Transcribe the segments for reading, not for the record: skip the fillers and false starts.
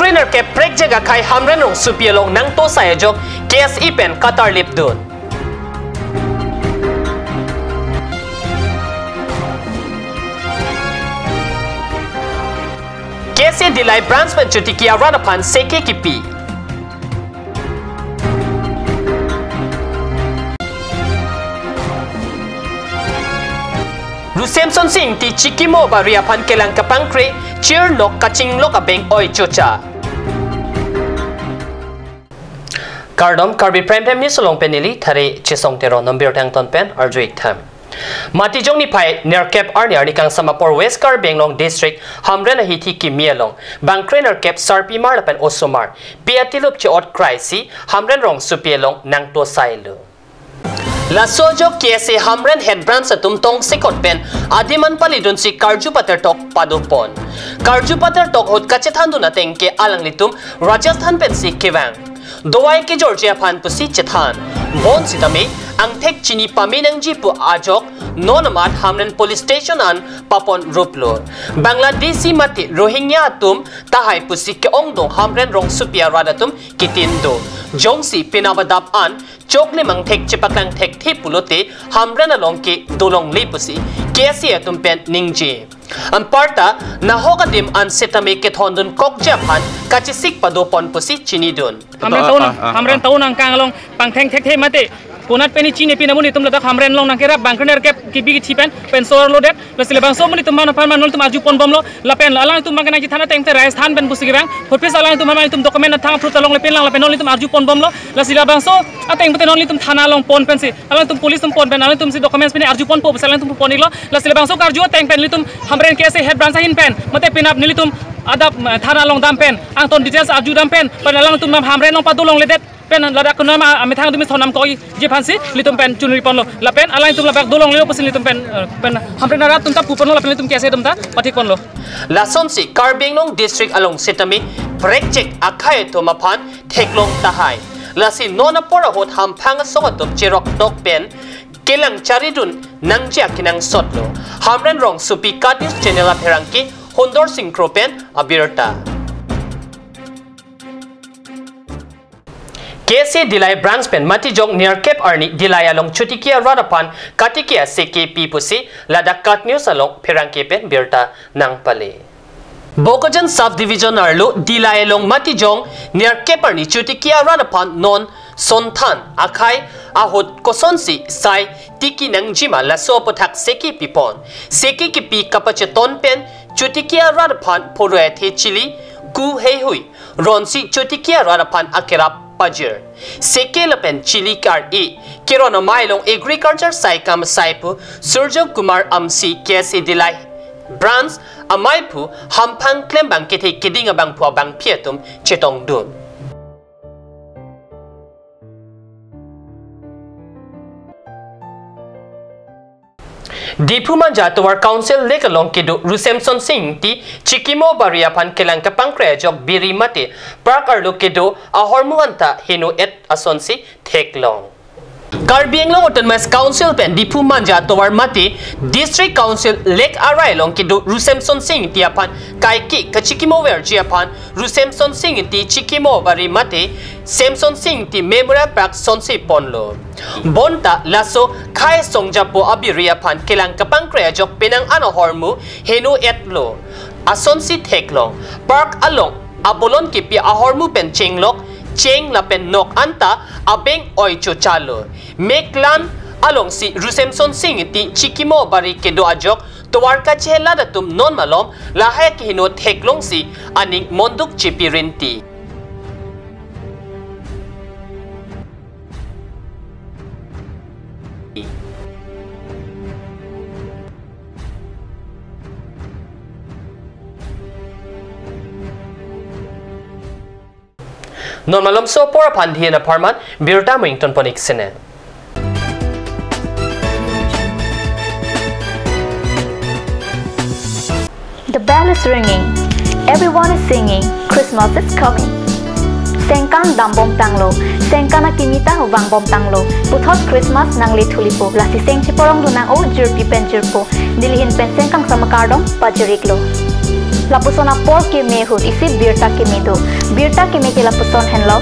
Bangkriner ke prek jaga kai hamren rong supielong nang to saya jok KSE pen Qatar lip dun. KSE dilai branch pen cuti kia radapan seke kipi. Rusemson Singh ti Chikimo bariapan kelang kapangkre cheer lok kaching lok abeng oi chocha. KARBI prime time ni solong penili thare chisong tero number tang ton pen arjuik tham. Mati jong ni pai nerkep arni kang samapor West KARBI long district hamren hithi ki mielong bangkre nerkep sarpi mar pen osomar piatilup chot kraisi hamren rong supielong nang to sailu. La sojo KSE hamren head branch atum tong sikot pen adiman palidun si Karju Pater tok padupon. Karju Pater tok hot kachethan duna tengke alang litum Rajasthan pen si kewang. Dowai ke Georgia pan pusi chethan. Bon sitame ang tek chini paminang jipu ajok nonamat hamren police station an papon ruplor. Bangladeshi mati Rohingya atum tahay pusi ke ongdong hamren rong supia radatum kitindo. Jongsi pinabadap an chokle mang tek chepaklang tek thi pulote hamren along ke dolong lipusi KSE atum pen ningji. Ang parta nahokadim an setame ke thondun kokjapan kachisik padopon pusi chinidun. Hamren taun ang kangalong pangtheng tek the mate punat peni chine pinamuni tum ladak hamren long nangkera bangkner ke kibi chipen pensor lodet lasile bang so muni tum mana pan manol tum aju pon bomlo lapen alang tum mangana jithana teng te Rajasthan pen pusi gebang phopis alang tum mana tum dokumen thang fruit along lepen lang lapen only tum aju pon bomlo lasile bang so ateng puten only tum thana long pon pen si alang tum police tum pon pen alang tum si documents peni aju pon po alang tum pon iglo lasile bang so karju teng pen litum hamren KSE head branch hin pen mate pinap nilitum adap thana long dam pen ang ton details aju dam pen alang tum hamren long padulong ledet pen ladak kuna ma ami thang dumi thonam koi je phansi litum pen chunri ponlo la pen alai tum labak dolong leo pasin litum pen hamren rat tum ta puponlo la pen litum KSE tum ta pathi ponlo la sonsi KARBI long district along sitami break check akhai to maphan theklong tahai la si nona pora hot ham phang sogatum cherok tok pen kelang charidun nangja kinang sotlo hamren rong supi news channel apherangki hondor singkro pen abirta KSE dilai branch pen mati jong near Cape Arni dilai along chutikia radapan katikia CKP pusi ladak kat news along pherangke pen birta nang pale. Bokojan subdivision arlo dilai along mati jong near Cape Arni chutikia radapan non sonthan akai ahot kosonsi sai tiki nang jima laso pothak CKP pon CKP kapacheton pen chutikia radapan poroethe chili ku hehui ronsi chutikia radapan akerap Pajir. Sekelapen chili kar e kirona mailong agriculture saikam saipu Surjo Kumar Amsi KSE dilai branch amaipu hampang klembang kete kidinga bang pua bang pietum chetong dun. Dipumanja towar council lekalong kidu Rusemson Singh ti Chikimo bariapan kelang kapangkre jok biri mati park kidu ahormuanta hinu et asonsi theklong. KARBI long autonomous council pen Dipumanja towar mati district council lek arai long kidu Rusemson Singh ti apan kaiki kachikimo verji apan Rusemson Singh ti Chikimo bari mati Samson Singh ti memorial park sonsi ponlo. Bonta laso khai songjapo abiria pan kelang kapangkre jok penang ano hormu henu etlo asonsi theklong park along abolon kipi ahormu pen chenglok cheng la pen nok anta abeng oi chochalo meklan along si Rusemson Singh ti Chikimo bari kedo ajok towar ka chela datum non malom lahe ki hinu theklong si aning monduk chipirinti. Normalom so pora pandhian apartment birta Wington ponik sine. The bell is ringing. Everyone is singing. Christmas is coming. Sengkan dambom tanglo. Sengkana kinita hubang bom tanglo. Puthot Christmas nang litulipo. Lasi seng chiporong dunang o jirpi pen jirpo. Dilihin pen sengkang sama kardong pajiriklo. Lapusona por ke me hut isi birta ke me do. Birta ke me ke lapuson henlo.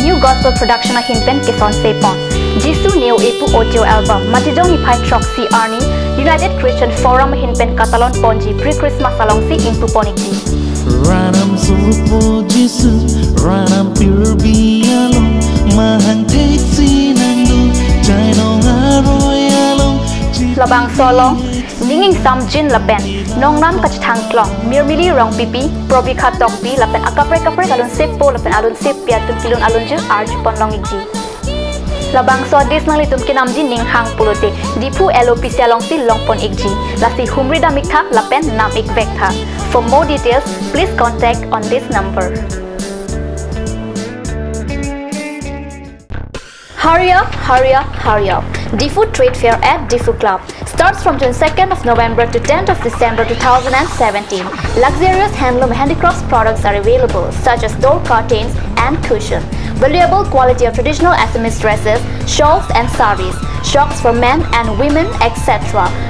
New gospel production a hinpen ke son sepon. Jisu neo epu audio album. Matijong ni pai troxy arni. United Christian Forum hinpen Catalan ponji pre-Christmas along si impu ponikji. Ranam supo Jisu, ranam KARBI along. Mahang teksi nandu, jainong aroy along. Labang solong. Ninging sam jin lapen nong nam kach thang klong mirmili rong pipi probi kha tok pi lapen akapre kalun sip po lapen alun sip pia tum kilun alun ju arj pon long igi labang so des nang litum kinam ji ning hang pulote dipu lop long si long pon igi lasi humri da mikha lapen nam ik vek tha. For more details please contact on this number. Hurry up, hurry up, hurry up. Difu Trade Fair at Difu Club starts from 22nd of November to 10th of December 2017. Luxurious handloom handicrafts products are available such as door curtains and cushion. Valuable quality of traditional Assamese dresses, shawls and saris, shocks for men and women, etc.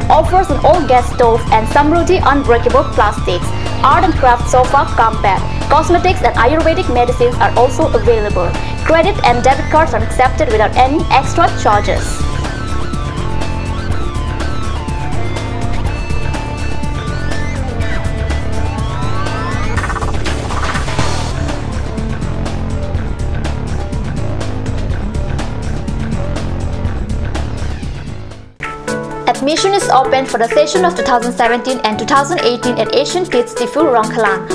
Offers an all gas stove and Samruddhi unbreakable plastics. Art and craft sofa come back. Cosmetics and Ayurvedic medicines are also available. Credit and debit cards are accepted without any extra charges. Admission is open for the session of 2017 and 2018 at Asian Kids Difu Rongkalang.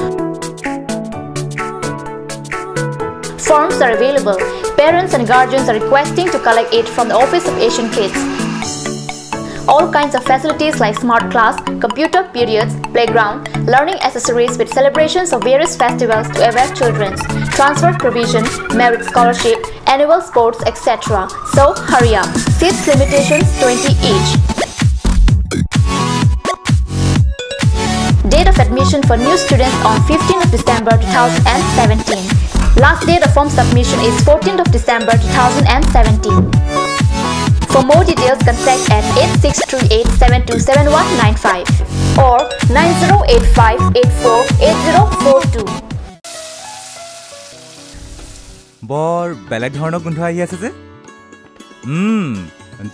Forms are available. Parents and guardians are requesting to collect it from the Office of Asian Kids. All kinds of facilities like smart class, computer periods, playground, learning accessories with celebrations of various festivals to aware children, transfer provision, merit scholarship, annual sports, etc. So hurry up. Seats limitations 20 each. Date of admission for new students on 15th of December 2017. Last date of form submission is 14th of December 2017. For more details, contact at 8638727195 or 9085848042. বৰ বেলেগ ধৰণৰ গোন্ধ আহি আছে যে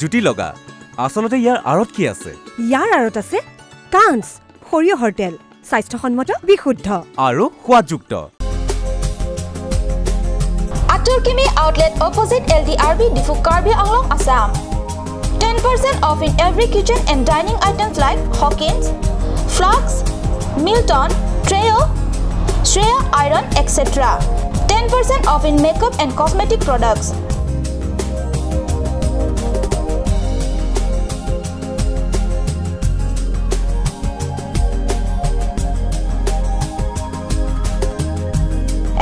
জুটি লগা আসলতে ইয়াৰ আৰত কি আছে ইয়াৰ আৰত আছে কাঞ্চ সৰিয়হৰ তেল স্বাস্থ্যসন্মত বিশুদ্ধ আৰু সোৱাদযুক্ত Aturkimi outlet opposite LDRB Difu KARBI along Assam. 10% off in every kitchen and dining items like Hawkins, Flax, Milton, Trail, Shreya Iron, etc. 10% off in makeup and cosmetic products.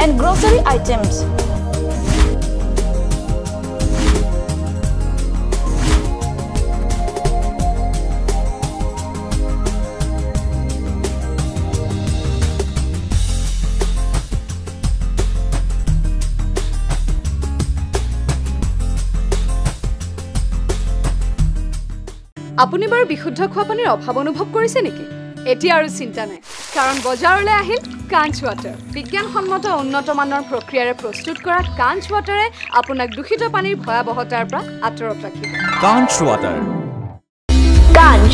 And grocery items. আপুনি বাৰু বিশুদ্ধ খোৱা পানীৰ অভাৱ অনুভৱ কৰিছে নেকি এতিয়া আৰু চিন্তা নাই কাৰণ বজাৰলৈ আহিল কাঞ্চ ৱাটাৰ বিজ্ঞানসন্মত উন্নত মানৰ প্ৰক্ৰিয়াৰে প্ৰস্তুত কৰা কাঞ্চ ৱাটাৰে আপোনাক দূষিত পানীৰ ভয়াবহতাৰ পৰা আঁতৰত ৰাখিব কাঞ্চ water Kanj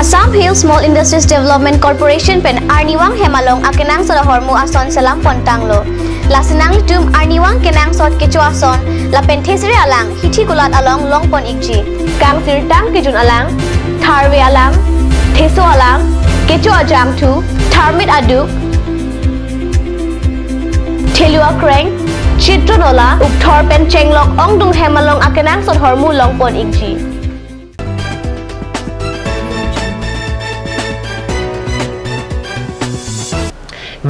Assam Hill Small Industries Development Corporation pen Arniwang Hemalong akenang sa hormu ason salam pontanglo lasinang litum Arniwang kenang sot kecu ason la penthesire alang hithi kulat along longpon ikji kang sirtang kijun alang tharwe alang theso alang kecu ajam thu tharmit aduk thelua kreng chitronola ukthor pen chenglok ongdung Hemalong akenang sot hormu longpon ikji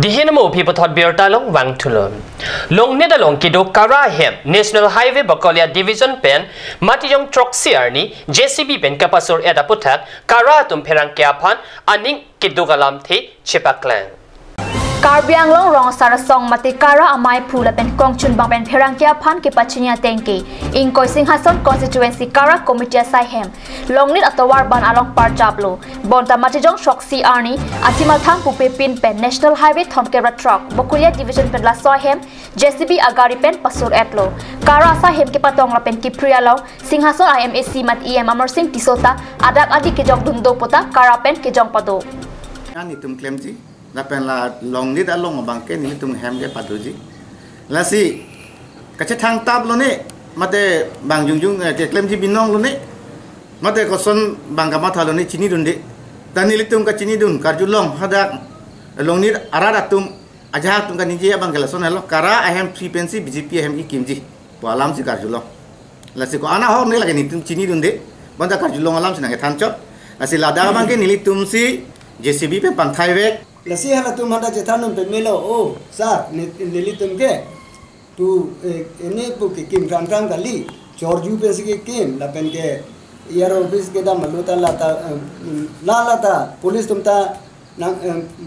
Dihinamo people thought Biertalong Wang Tulum. Long Nedalong Kido Kara Hem, National Highway Bacolia Division Pen, Matiyong Troxiarni, JCB Pen Kapasur Edaputat, Karatum Perangkiapan, Aning Kidugalam Te Chipaklang. KARBI Anglong rong sarasong mati kara amai phula pen kongchun bang pen pherangkia phan ke pachinia tengki ingkoi singhason constituency kara committee saihem longnit atawar ban along parjablo bonta matijong shoksi arni atimal thang pupe pin pen national highway thomkera truck bokulia division pen la sohem JCB agari pen pasur etlo kara sahem ke patong la pen kipriya lo singhason IMAC mat em amar sing tisota adak adi ke jong dundo pota kara pen ke jong pado ani tum claim ji lapen la long ni da long bang ke ni tum hem ke padu ji la si kache thang tab lo ne mate bang jung ke claim ji binong lo ne mate ko son bang ka ma tha lo ne chini dun de tani litum ka chini dun karju long hada long ni arara tum aja tum ka ni je bang ke la son lo kara ahem frequency BJP ahem ki kimji po alam si karju long la si ko ana ho ne la ke ni tum chini dun de banda karju long alam sina ke than chot la si la da bang ke ni litum si JCB pe pang thai vek lasi hala tum hada jethanum pe melo o sa nili tum ke tu ene pu ke kim ram gali jorju pe se kim la pen ke yar office ke da maluta la ta police tum ta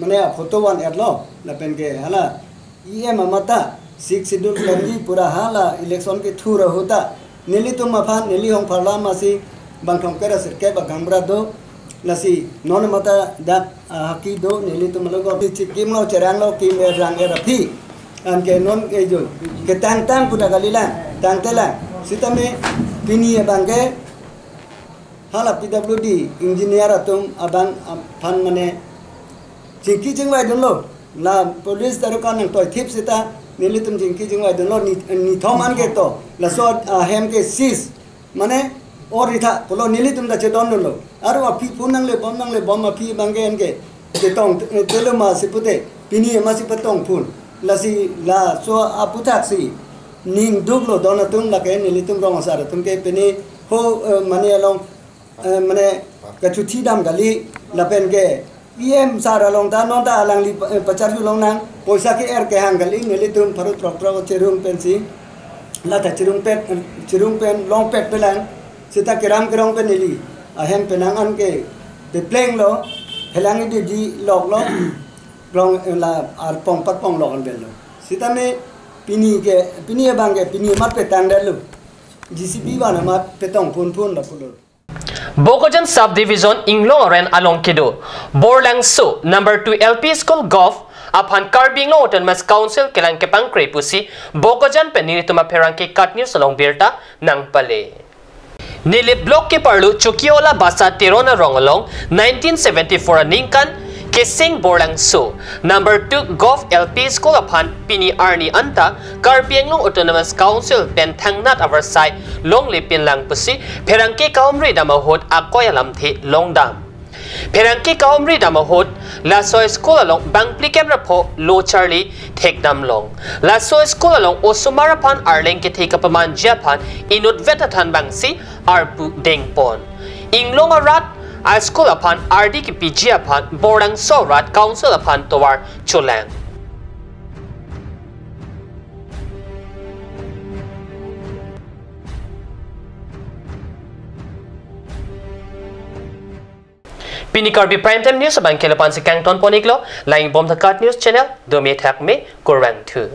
mane photo wan erlo la pen ke hala amata 6 schedule planji pura hala election ke thura hota nili tum ma phan nili hong pharla ma si bangthong kera sirke ba gambra do lasi non mata da haki do nili to malogo kim no cherang lo kim rang era phi an ke non ke jo ke tang puda galila tang tela sitame pini bange hala PWD engineer atum abang phan mane jingki jingwai don lo la police tarukan nang toy thip sita nili tum jingki jingwai don lo ni thoman ke to la so hem ke sis mane or itha polo nili tum da chedon lo aru api punang le bom api bangen ke tong telema sipute pini ma sipatong pun lasi la so aputak si ning duglo dona tum la ke nili tum rong sar tum ke pini ho mane along mane ka chuthi dam gali la pen ke sar along da non da alang li pachar ju long nang poisa ke er ke hang gali nili tum pharu trok cherum pen si la ta cherum pen long pet pelan sita kiram kirong pe nili ahem penangan ke pe pleng lo helang di lok lo rong la ar pong pat pong lo an bel lo sita me pini bang ke pini mat pe tang delu GCB wana mat pe tong pun la pulur Bokojan subdivision Inglong Ren along Kido Borlang So number 2 LP School Golf upon KARBI Autonomous Council kelang kepang krepusi Bokojan penilituma perangki cut news along Birta nang pale Nili block ke parlu Chukiola basa Tirona rongalong 1974 ningkan Kising Borlang So number 2 Golf LP School upon Pini Arni Anta KARBI Autonomous Council ten thangnat oversight long lipin lang pusi perangki kaumri damahot akoyalam thi longdam perangki kaumri damahot la so school along bangpli camera po lo Charlie take dam long la so school along osumarapan arling ke take paman japan inut vetathan bangsi arpu dengpon inglong arat a school upon RD ki PG upon Borlang So rat council upon towar chulang Pini KARBI Primetime News abang kelapan si Kangton Poniglo laing bom the cut news channel do me thak me korang tu